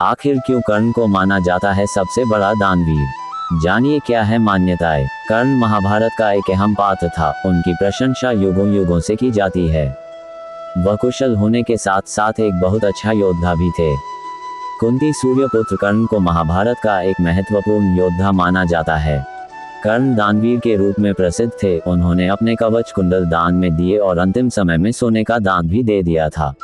आखिर क्यों कर्ण को माना जाता है सबसे बड़ा दानवीर? जानिए क्या है मान्यताएं। कर्ण महाभारत का एक अहम पात्र था। उनकी प्रशंसा युगों युगों से की जाती है। वह कुशल होने के साथ साथ एक बहुत अच्छा योद्धा भी थे। कुंती सूर्यपुत्र कर्ण को महाभारत का एक महत्वपूर्ण योद्धा माना जाता है। कर्ण दानवीर के रूप में प्रसिद्ध थे। उन्होंने अपने कवच कुंडल दान में दिए और अंतिम समय में सोने का दान भी दे दिया था।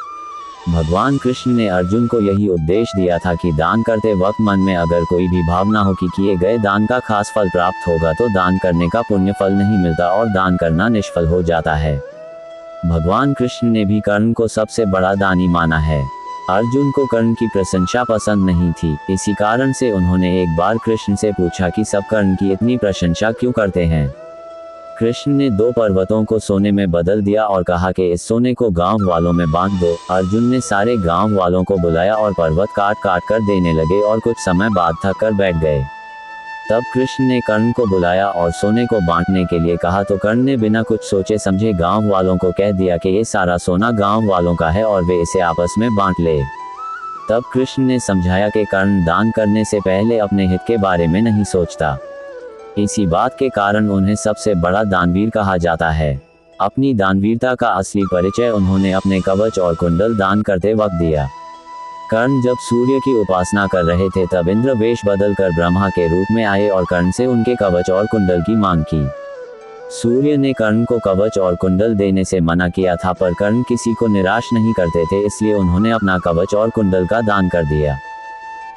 भगवान कृष्ण ने अर्जुन को यही उपदेश दिया था कि दान करते वक्त मन में अगर कोई भी भावना हो कि किए गए दान का खास फल प्राप्त होगा तो दान करने का पुण्य फल नहीं मिलता और दान करना निष्फल हो जाता है। भगवान कृष्ण ने भी कर्ण को सबसे बड़ा दानी माना है। अर्जुन को कर्ण की प्रशंसा पसंद नहीं थी। इसी कारण से उन्होंने एक बार कृष्ण से पूछा कि सब कर्ण की इतनी प्रशंसा क्यों करते हैं। कृष्ण ने 2 पर्वतों को सोने में बदल दिया और कहा कि इस सोने को गांव वालों में बांट दो। अर्जुन ने सारे गांव वालों को बुलाया और पर्वत काट काट कर देने लगे और कुछ समय बाद थक कर बैठ गए। तब कृष्ण ने कर्ण को बुलाया और सोने को बांटने के लिए कहा तो कर्ण ने बिना कुछ सोचे समझे गांव वालों को कह दिया कि ये सारा सोना गांव वालों का है और वे इसे आपस में बांट ले। तब कृष्ण ने समझाया कि कर्ण दान करने से पहले अपने हित के बारे में नहीं सोचता। इसी बात के कारण उन्हें सबसे बड़ा दानवीर कहा जाता है। अपनी दानवीरता का असली परिचय उन्होंने अपने कवच और कुंडल दान करते वक्त दिया। कर्ण जब सूर्य की उपासना कर रहे थे तब इंद्र वेश बदलकर ब्रह्मा के रूप में आए और कर्ण से उनके कवच और कुंडल की मांग की। सूर्य ने कर्ण को कवच और कुंडल देने से मना किया था, पर कर्ण किसी को निराश नहीं करते थे, इसलिए उन्होंने अपना कवच और कुंडल का दान कर दिया।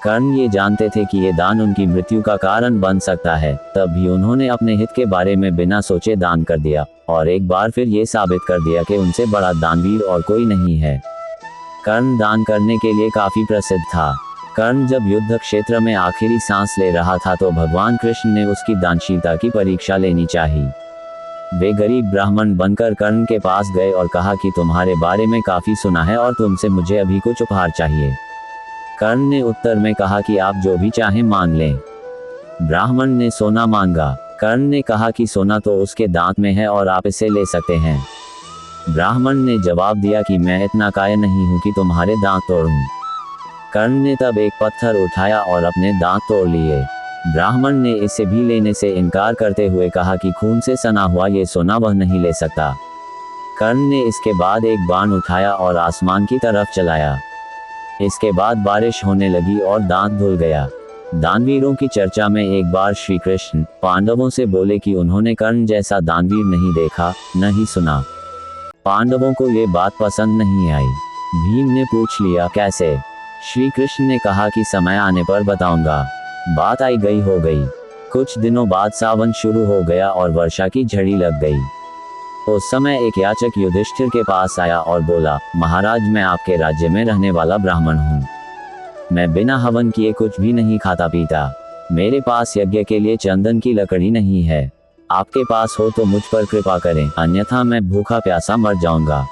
कर्ण ये जानते थे कि ये दान उनकी मृत्यु का कारण बन सकता है, तब भी उन्होंने अपने हित के बारे में बिना सोचे दान कर दिया और एक बार फिर ये साबित कर दिया कि उनसे बड़ा दानवीर और कोई नहीं है। कर्ण दान करने के लिए काफी प्रसिद्ध था। कर्ण जब युद्ध क्षेत्र में आखिरी सांस ले रहा था तो भगवान कृष्ण ने उसकी दानशीलता की परीक्षा लेनी चाहिए। वे गरीब ब्राह्मण बनकर कर्ण के पास गए और कहा कि तुम्हारे बारे में काफी सुना है और तुमसे मुझे अभी कुछ उपहार चाहिए। कर्ण ने उत्तर में कहा कि आप जो भी चाहें मांग लें। ब्राह्मण ने सोना मांगा। कर्ण ने कहा कि सोना तो उसके दांत में है और आप इसे ले सकते हैं। ब्राह्मण ने जवाब दिया कि मैं इतना कायर नहीं हूं कि तुम्हारे दांत तोड़ूं। कर्ण ने तब एक पत्थर उठाया और अपने दांत तोड़ लिए। ब्राह्मण ने इसे भी लेने से इनकार करते हुए कहा कि खून से सना हुआ ये सोना वह नहीं ले सकता। कर्ण ने इसके बाद एक बाण उठाया और आसमान की तरफ चलाया। इसके बाद बारिश होने लगी और दांत धुल गया। दानवीरों की चर्चा में एक बार श्री कृष्ण पांडवों से बोले कि उन्होंने कर्ण जैसा दानवीर नहीं देखा, न ही सुना। पांडवों को ये बात पसंद नहीं आई। भीम ने पूछ लिया कैसे। श्री कृष्ण ने कहा कि समय आने पर बताऊंगा। बात आई गई हो गई। कुछ दिनों बाद सावन शुरू हो गया और वर्षा की झड़ी लग गई। उस समय एक याचक युधिष्ठिर के पास आया और बोला, महाराज मैं आपके राज्य में रहने वाला ब्राह्मण हूँ। मैं बिना हवन किए कुछ भी नहीं खाता पीता। मेरे पास यज्ञ के लिए चंदन की लकड़ी नहीं है। आपके पास हो तो मुझ पर कृपा करें, अन्यथा मैं भूखा प्यासा मर जाऊंगा।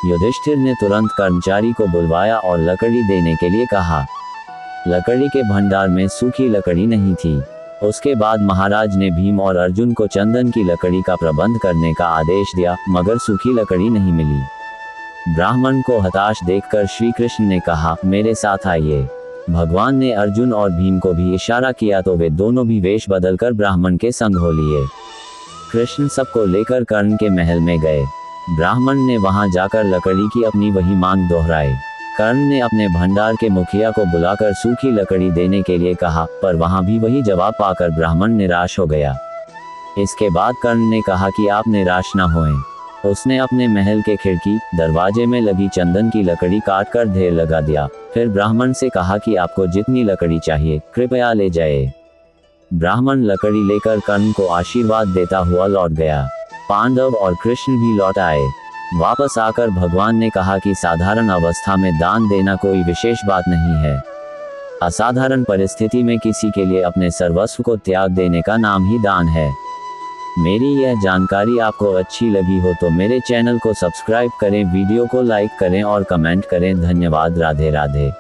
युधिष्ठिर ने तुरंत कर्मचारी को बुलवाया और लकड़ी देने के लिए कहा। लकड़ी के भंडार में सूखी लकड़ी नहीं थी। उसके बाद महाराज ने भीम और अर्जुन को चंदन की लकड़ी का प्रबंध करने का आदेश दिया, मगर सूखी लकड़ी नहीं मिली। ब्राह्मण को हताश देखकर श्री कृष्ण ने कहा, मेरे साथ आइए। भगवान ने अर्जुन और भीम को भी इशारा किया तो वे दोनों भी वेश बदलकर ब्राह्मण के संग हो लिए। कृष्ण सबको लेकर कर्ण के महल में गए। ब्राह्मण ने वहां जाकर लकड़ी की अपनी वही मांग दोहराई। कर्ण ने अपने भंडार के मुखिया को बुलाकर सूखी लकड़ी देने के लिए कहा, पर वहां भी वही जवाब पाकर ब्राह्मण निराश हो गया। इसके बाद कर्ण ने कहा कि आप निराश न होएं। उसने अपने महल के खिड़की दरवाजे में लगी चंदन की लकड़ी काट कर ढेर लगा दिया। फिर ब्राह्मण से कहा कि आपको जितनी लकड़ी चाहिए कृपया ले जाए। ब्राह्मण लकड़ी लेकर कर्ण को आशीर्वाद देता हुआ लौट गया। पांडव और कृष्ण भी लौट आए। वापस आकर भगवान ने कहा कि साधारण अवस्था में दान देना कोई विशेष बात नहीं है। असाधारण परिस्थिति में किसी के लिए अपने सर्वस्व को त्याग देने का नाम ही दान है। मेरी यह जानकारी आपको अच्छी लगी हो तो मेरे चैनल को सब्सक्राइब करें, वीडियो को लाइक करें और कमेंट करें। धन्यवाद। राधे राधे।